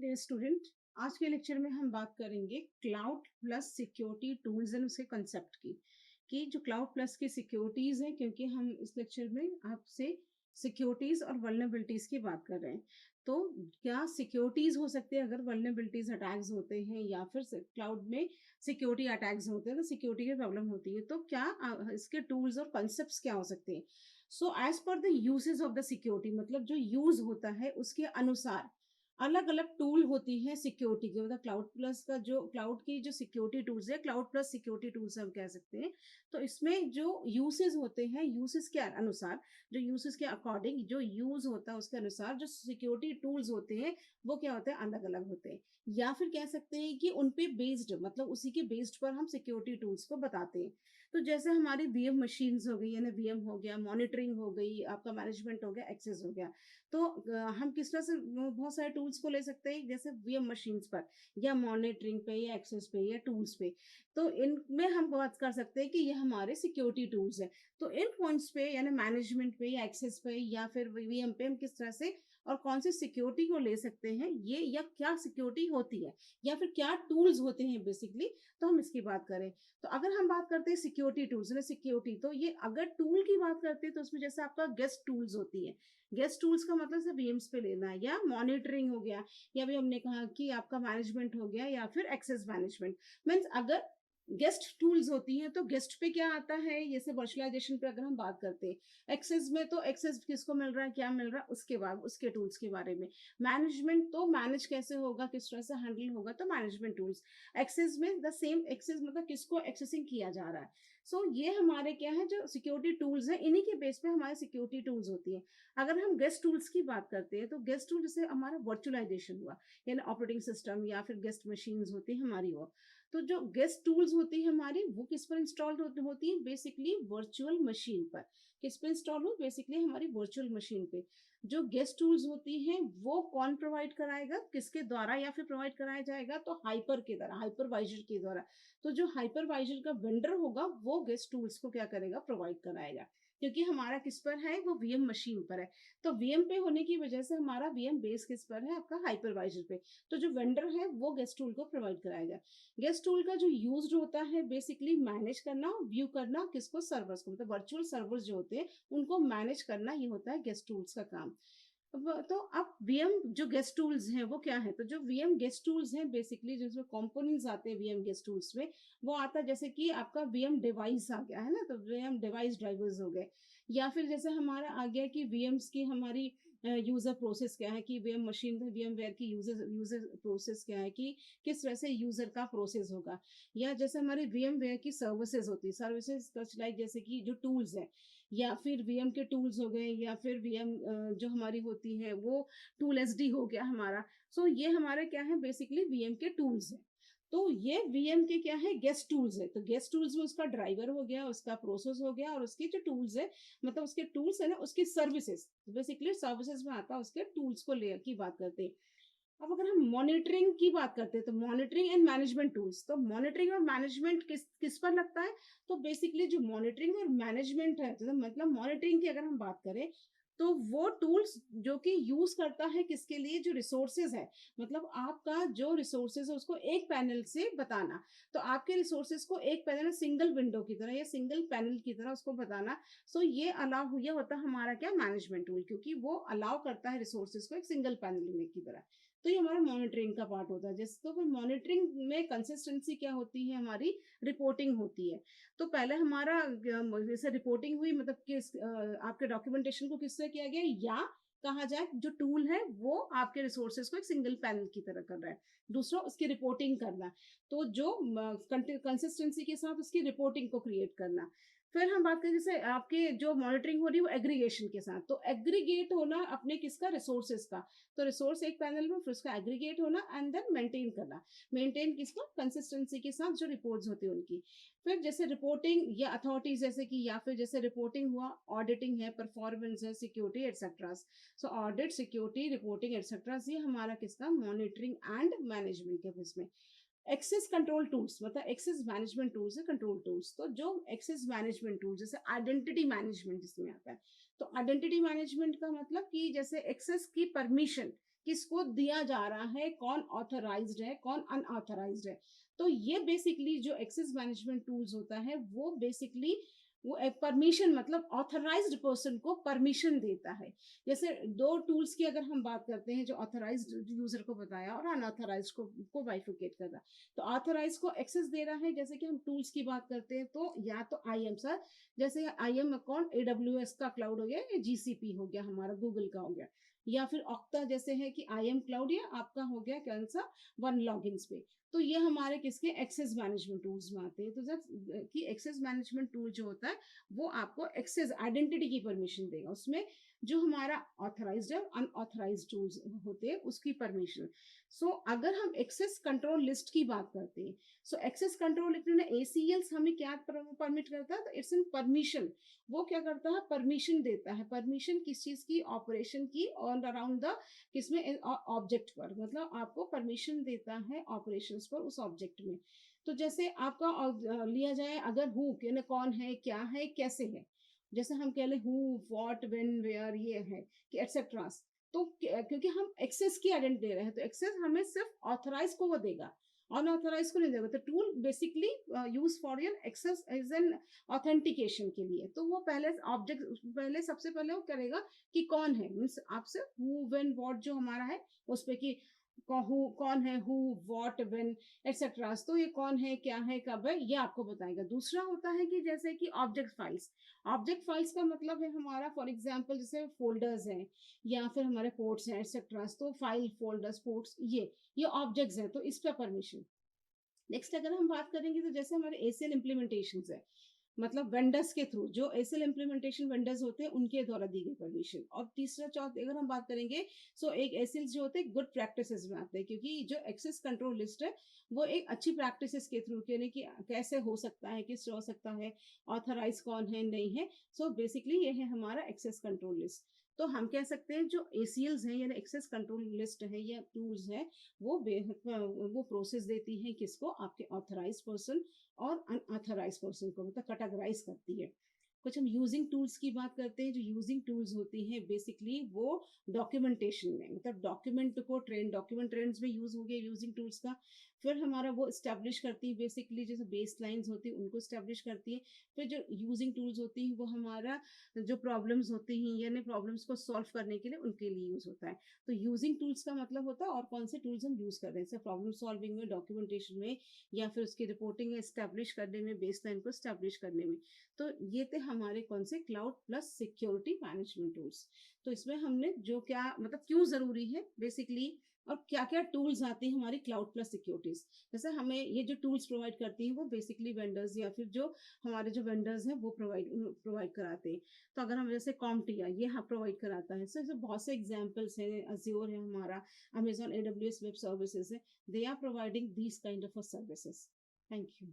Dear student, आज के lecture में हम बात करेंगे cloud plus security tools and उसके कंसेप्ट की कि जो क्लाउड प्लस की सिक्योरिटीज हैं, क्योंकि हम इस लेक्चर में आपसे सिक्योरिटीज और वल्नरेबिलिटीज की बात कर रहे हैं। तो क्या सिक्योरिटीज हो सकती है अगर वल्नरेबिलिटीज अटैक्स होते हैं या फिर क्लाउड में सिक्योरिटी अटैक्स होते हैं तो सिक्योरिटी की प्रॉब्लम होती है, तो क्या इसके टूल्स और कॉन्सेप्ट्स क्या हो सकते हैं। So as per the usage of the security, मतलब जो यूज होता है उसके अनुसार अलग अलग टूल होती है सिक्योरिटी की। मतलब क्लाउड प्लस का जो क्लाउड की जो सिक्योरिटी टूल्स है, क्लाउड प्लस सिक्योरिटी टूल्स हम कह सकते हैं। तो इसमें जो यूसेस होते हैं, यूसेस के अनुसार, जो यूसेस के अकॉर्डिंग जो यूज होता है उसके अनुसार जो सिक्योरिटी टूल्स होते हैं वो क्या होते हैं, अलग अलग होते हैं। या फिर कह सकते हैं कि उन पे बेस्ड, मतलब उसी के बेस्ड पर हम सिक्योरिटी टूल्स को बताते हैं। तो जैसे हमारी वीएम मशीन्स हो गई, यानी वीएम हो गया, मॉनिटरिंग हो गई, आपका मैनेजमेंट हो गया, एक्सेस हो गया। तो हम किस तरह से बहुत सारे टूल्स को ले सकते हैं, जैसे वीएम मशीन्स पर या मॉनिटरिंग पे या एक्सेस पे या टूल्स पे। तो इनमें हम बात कर सकते हैं कि ये हमारे सिक्योरिटी टूल्स है। तो इन पॉइंट्स पे यानी मैनेजमेंट पे या एक्सेस पे या फिर वीएम पे हम किस तरह से और कौन सी सिक्योरिटी को ले सकते हैं, ये या क्या सिक्योरिटी होती है या फिर क्या टूल्स होते हैं बेसिकली, तो हम इसकी बात करें। तो अगर हम बात करते हैं सिक्योरिटी टूल्स में सिक्योरिटी, तो ये अगर टूल की बात करते हैं तो उसमें जैसे आपका गेस्ट टूल्स होती है। गेस्ट टूल्स का मतलब सिर्फ वीएम्स पे लेना है, या मॉनिटरिंग हो गया, या भी हमने कहा कि आपका मैनेजमेंट हो गया, या फिर एक्सेस मैनेजमेंट। मीन्स अगर गेस्ट टूल्स होती हैं तो गेस्ट पे क्या आता है, जैसे वर्चुअलाइजेशन पे अगर हम बात करते हैं। एक्सेस में तो एक्सेस किसको मिल रहा है, क्या मिल रहा है, उसके बाद उसके टूल्स के बारे में। मैनेजमेंट तो मैनेज कैसे होगा, किस तरह से हैंडल होगा, तो मैनेजमेंट टूल्स। एक्सेस में द सेम, एक्सेस मतलब किसको एक्सेसिंग किया जा रहा है। सो ये हमारे क्या है, जो सिक्योरिटी टूल्स है, इन्हीं के बेस पे हमारे सिक्योरिटी टूल्स होती है। अगर हम गेस्ट टूल्स की बात करते हैं तो गेस्ट टूल जैसे हमारा वर्चुअलाइजेशन हुआ, यानी ऑपरेटिंग सिस्टम या फिर गेस्ट मशीन्स होती है हमारी वो। तो जो गेस्ट टूल्स होती है हमारी, वो किस पर इंस्टॉल्ड होती है, बेसिकली वर्चुअल मशीन पर। किस पे इंस्टॉल हो, बेसिकली हमारी वर्चुअल मशीन पे। जो गेस्ट टूल्स होती हैं वो कौन प्रोवाइड कराएगा, किसके द्वारा या फिर प्रोवाइड कराया जाएगा, तो हाइपर के द्वारा, हाइपरवाइजर के द्वारा। तो जो हाइपरवाइजर का वेंडर होगा वो गेस्ट टूल्स को क्या करेगा, प्रोवाइड कराएगा। क्योंकि हमारा किस पर है, वो वीएम मशीन पर है। तो वीएम पे होने की वजह से हमारा वीएम बेस किस पर है, आपका हाइपरवाइजर पे। तो जो वेंडर है वो गेस्ट टूल को प्रोवाइड कराएगा। गेस्ट टूल का जो यूज होता है बेसिकली मैनेज करना, व्यू करना, किसको, सर्वर्स को, मतलब वर्चुअल सर्वर्स जो होते हैं उनको मैनेज करना, ये होता है गेस्ट टूल्स का काम। तो अब वीएम जो गेस्ट टूल्स हैं वो क्या है, तो जो वीएम गेस्ट टूल्स हैं बेसिकली जिसमें कंपोनेंट्स आते हैं वीएम गेस्ट टूल्स में, वो आता है जैसे कि आपका वीएम डिवाइस आ गया है ना, तो वीएम डिवाइस ड्राइवर्स हो गए। या फिर जैसे हमारा आ गया कि वीएम्स की हमारी यूजर प्रोसेस क्या है, कि वीएम मशीन में वीएम वेयर की यूजर यूजर प्रोसेस क्या है, कि किस तरह से यूजर का प्रोसेस होगा। या जैसे हमारी वीएम वेयर की सर्विसेज होती है, सर्विसेज लाइक जैसे कि जो टूल्स है, या फिर वीएम के टूल्स हो गए, या फिर वीएम जो हमारी होती है वो टूल एसडी हो गया हमारा। सो ये हमारे क्या है, बेसिकली वीएम के टूल्स है। तो ये वीएम के क्या है, गेस्ट टूल्स है। तो गेस्ट टूल्स में उसका ड्राइवर हो गया, उसका प्रोसेस हो गया, और उसके जो टूल्स है, मतलब उसके टूल्स है ना, उसकी सर्विसेज, बेसिकली सर्विसेज में आता है, उसके टूल्स को ले की बात करते हैं। अब अगर हम मॉनिटरिंग की बात करते हैं तो मॉनिटरिंग एंड मैनेजमेंट टूल्स, तो मॉनिटरिंग और मैनेजमेंट किस किस पर लगता है, तो बेसिकली जो मॉनिटरिंग और मैनेजमेंट है, तो मतलब मॉनिटरिंग की अगर हम बात करें तो वो टूल्स जो कि यूज करता है किसके लिए, जो रिसोर्सेज है, मतलब आपका जो रिसोर्सेज है उसको एक पैनल से बताना। तो आपके रिसोर्सेज को एक पैनल, सिंगल विंडो की तरह या सिंगल पैनल की तरह उसको बताना। सो ये अलाउ हुआ होता है हमारा क्या, मैनेजमेंट टूल, क्योंकि वो अलाउ करता है रिसोर्सेज को एक सिंगल पैनल की तरह। तो ये हमारा मॉनिटरिंग का पार्ट होता है। जैसे तो फिर मॉनिटरिंग में कंसिस्टेंसी क्या होती है, हमारी रिपोर्टिंग होती है। तो पहले हमारा जैसे रिपोर्टिंग हुई, मतलब किस आपके डॉक्यूमेंटेशन को किससे किया गया, या कहा जाए जो टूल है वो आपके रिसोर्सेज को एक सिंगल पैनल की तरह कर रहा है। दूसरा उसकी रिपोर्टिंग करना, तो जो कंसिस्टेंसी के साथ उसकी रिपोर्टिंग को क्रिएट करना। फिर हम बात करें जैसे आपके जो मॉनिटरिंग हो रही है वो एग्रीगेशन के साथ, तो एग्रीगेट होना अपने किसका, रिसोर्सेज का। तो रिसोर्स एक पैनल में, फिर उसका एग्रीगेट होना एंड देन मेंटेन करना। मेंटेन किसका, कंसिस्टेंसी के साथ जो रिपोर्ट्स होती है उनकी। फिर जैसे रिपोर्टिंग या अथॉरिटीज जैसे कि, या फिर जैसे रिपोर्टिंग हुआ, ऑडिटिंग है, परफॉर्मेंस है, सिक्योरिटी एटसेट्रा। सो ऑडिट, सिक्योरिटी, रिपोर्टिंग एटसेट्रा, ये हमारा किसका, मॉनिटरिंग एंड मैनेजमेंट के इसमें। एक्सेस कंट्रोल टूल्स, मतलब एक्सेस मैनेजमेंट टूल्स है, कंट्रोल टूल्स। तो जो एक्सेस मैनेजमेंट टूल्स, जैसे आइडेंटिटी मैनेजमेंट जिसमें आता है, तो आइडेंटिटी मैनेजमेंट का मतलब कि जैसे एक्सेस की परमिशन, किसको दिया जा रहा है, कौन ऑथराइज्ड है, कौन अनऑथराइज्ड है। तो ये बेसिकली जो एक्सेस मैनेजमेंट टूल्स होता है वो बेसिकली वो एक परमिशन मतलब ऑथराइज्ड पर्सन को परमिशन देता है। जैसे दो टूल्स की अगर हम बात करते हैं, जो ऑथराइज्ड यूजर को बताया और अनऑथराइज्ड को बाइफिकेट कर रहा है। तो ऑथराइज को एक्सेस दे रहा है, जैसे कि हम टूल्स की बात करते हैं तो या तो IAM सर, जैसे IAM अकाउंट AWS का क्लाउड हो गया या GCP हो गया, हमारा गूगल का हो गया, या फिर ऑक्टा जैसे है कि IAM क्लाउड या आपका हो गया कौन सा वन लॉगिन पे। तो ये हमारे किसके एक्सेस मैनेजमेंट टूल्स में आते हैं। तो जब कि एक्सेस मैनेजमेंट टूल जो होता है वो आपको एक्सेस आइडेंटिटी की परमिशन देगा, उसमें जो हमारा ऑथराइज्ड और अनऑथराइज्ड टूल्स होते हैं उसकी परमिशन। सो अगर हम एक्सेस कंट्रोल लिस्ट की बात करते हैं, सो एक्सेस कंट्रोल ACLs हमें क्या परमिट करता है, तो इट्स इन परमिशन। वो क्या करता है, परमिशन देता है। परमिशन किस चीज की, ऑपरेशन की ऑल अराउंड द किसमें ऑब्जेक्ट पर, मतलब आपको परमिशन देता है ऑपरेशंस पर उस ऑब्जेक्ट में। तो जैसे आपका लिया जाए अगर हु यानी कौन है, क्या है, कैसे है, जैसे हम कह ले हु व्हाट व्हेन वेयर ये है कि एटसेट्रा। तो क्योंकि हम एक्सेस की आइडेंटिटी दे रहे हैं तो एक्सेस हमें सिर्फ ऑथराइज को वो देगा, अनऑथराइज को नहीं देगा। तो tool basically use for your access as an authentication के लिए। तो वो पहले ऑब्जेक्ट पहले सबसे पहले वो करेगा कि कौन है, मीन्स आपसे हु व्हेन व्हाट जो हमारा है उस पे कि कौन है, हु व्हाट व्हेन एक्सेट्रा। तो ये कौन है, क्या है, कब है, ये आपको बताएगा। दूसरा होता है कि जैसे कि ऑब्जेक्ट फाइल्स। ऑब्जेक्ट फाइल्स का मतलब है हमारा फॉर एग्जांपल जैसे फोल्डर्स हैं या फिर हमारे पोर्ट्स हैं एक्सेट्रा। तो फाइल फोल्डर्स पोर्ट्स ये ऑब्जेक्ट्स हैं, तो इस पर परमिशन। नेक्स्ट अगर हम बात करेंगे तो जैसे हमारे ACL इम्प्लीमेंटेशन है, मतलब वेंडर्स के थ्रू जो ACL इम्प्लीमेंटेशन वेंडर्स होते हैं उनके द्वारा दी गई परमिशन। और तीसरा चौथ अगर हम बात करेंगे सो एक ACL जो होते हैं गुड प्रैक्टिसेस में आते हैं, क्योंकि जो एक्सेस कंट्रोल लिस्ट है वो एक अच्छी प्रैक्टिसेस के थ्रू यानी कि कैसे हो सकता है, किस हो सकता है, ऑथराइज कौन है, नहीं है। सो बेसिकली ये है हमारा एक्सेस कंट्रोल लिस्ट। तो हम कह सकते हैं जो ACLs हैं यानी एक्सेस कंट्रोल लिस्ट है या टूल्स है वो वो प्रोसेस देती है किसको, आपके ऑथराइज पर्सन और अनऑथराइज पर्सन को, मतलब कैटेगराइज करती है। कुछ हम यूजिंग टूल्स की बात करते हैं। जो यूजिंग टूल्स होती हैं बेसिकली वो डॉक्यूमेंटेशन में, मतलब डॉक्यूमेंट ट्रेंड्स में यूज हो गया यूजिंग टूल्स का। फिर हमारा वो स्टैब्लिश करती है बेसिकली, जैसे बेस लाइन्स होती है उनको स्टैब्लिश करती है। फिर जो यूजिंग टूल्स होती हैं वो हमारा जो प्रॉब्लम्स होती हैं यानी प्रॉब्लम्स को सॉल्व करने के लिए उनके लिए यूज होता है। तो यूजिंग टूल्स का मतलब होता है और कौन से टूल्स हम यूज कर रहे हैं, जैसे प्रॉब्लम सॉल्विंग में, डॉक्यूमेंटेशन में, या फिर उसकी रिपोर्टिंग एस्टेब्लिश करने में, बेस लाइन को एस्टेब्लिश करने में। तो ये थे हमारे कौन से cloud plus security management tools. तो इसमें हमने जो क्या मतलब क्यों जरूरी है बेसिकली और क्या क्या टूल्स आते हैं हमारी क्लाउड प्लस सिक्योरिटीज। जैसे हमें ये जो टूल्स प्रोवाइड करती हैं वो बेसिकली वेंडर्स या फिर जो हमारे जो वेंडर्स हैं वो प्रोवाइड कराते हैं। तो अगर हम जैसे कॉम्टिया ये हाँ प्रोवाइड कराता है। सो बहुत से एग्जाम्पल्स हैं, अज्योर है हमारा, Amazon AWS वेब सर्विसेज है, they are providing these kind of services. Thank you.